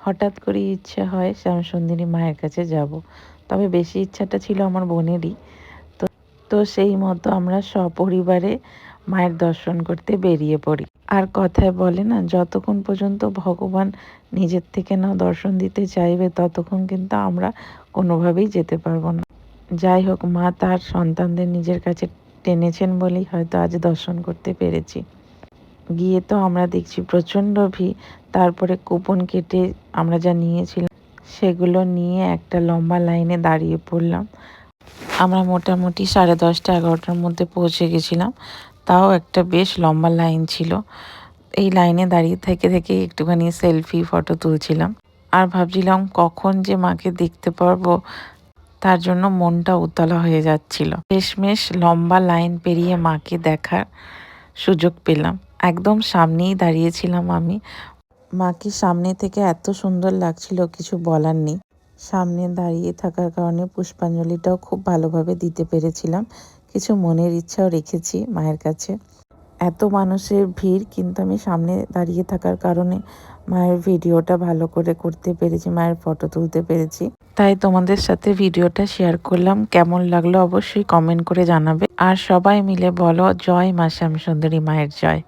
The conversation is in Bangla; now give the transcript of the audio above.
হঠাৎ করে ইচ্ছা হয় শ্যামসুন্দরী মায়ের কাছে যাব। তবে বেশি ইচ্ছাটা ছিল আমার বোনেরই। তো তো সেই মতো আমরা সপরিবারে মায়ের দর্শন করতে বেরিয়ে পড়ি। আর কথায় বলে না, যতক্ষণ পর্যন্ত ভগবান নিজের থেকে না দর্শন দিতে চাইবে ততক্ষণ কিন্তু আমরা কোনোভাবেই যেতে পারবো না। যাই হোক, মা তার সন্তানদের নিজের কাছে টেনেছেন বলেই হয়তো আজ দর্শন করতে পেরেছি। গিয়ে তো আমরা দেখছি প্রচণ্ড ভিড়। তারপরে কুপন কেটে আমরা যা নিয়েছিলাম সেগুলো নিয়ে একটা লম্বা লাইনে দাঁড়িয়ে পড়লাম। আমরা মোটামুটি 10:30 11টার মধ্যে পৌঁছে গেছিলাম। তাও একটা বেশ লম্বা লাইন ছিল। এই লাইনে দাঁড়িয়ে থেকে থেকে একটুখানি সেলফি ফটো তুলছিলাম। আর ভাবছিলাম কখন যে মাকে দেখতে পারবো, তার জন্য মনটা উতলা হয়ে যাচ্ছিল। শেষমেশ লম্বা লাইন পেরিয়ে মাকে দেখার সুযোগ পেলাম। একদম সামনেই দাঁড়িয়েছিলাম আমি। মাকে সামনে থেকে এত সুন্দর লাগছিল, কিছু বলার নেই। সামনে দাঁড়িয়ে থাকার কারণে পুষ্পাঞ্জলিটাও খুব ভালোভাবে দিতে পেরেছিলাম। কিছু মনের ইচ্ছাও রেখেছি মায়ের কাছে। এত মানুষের ভিড়, কিন্তু আমি সামনে দাঁড়িয়ে থাকার কারণে মায়ের ভিডিওটা ভালো করে করতে পেরেছি, মায়ের ফটো তুলতে পেরেছি। তাই তোমাদের সাথে ভিডিওটা শেয়ার করলাম। কেমন লাগলো অবশ্যই কমেন্ট করে জানাবে। আর সবাই মিলে বলো, জয় মা শ্যামসুন্দরী মায়ের জয়।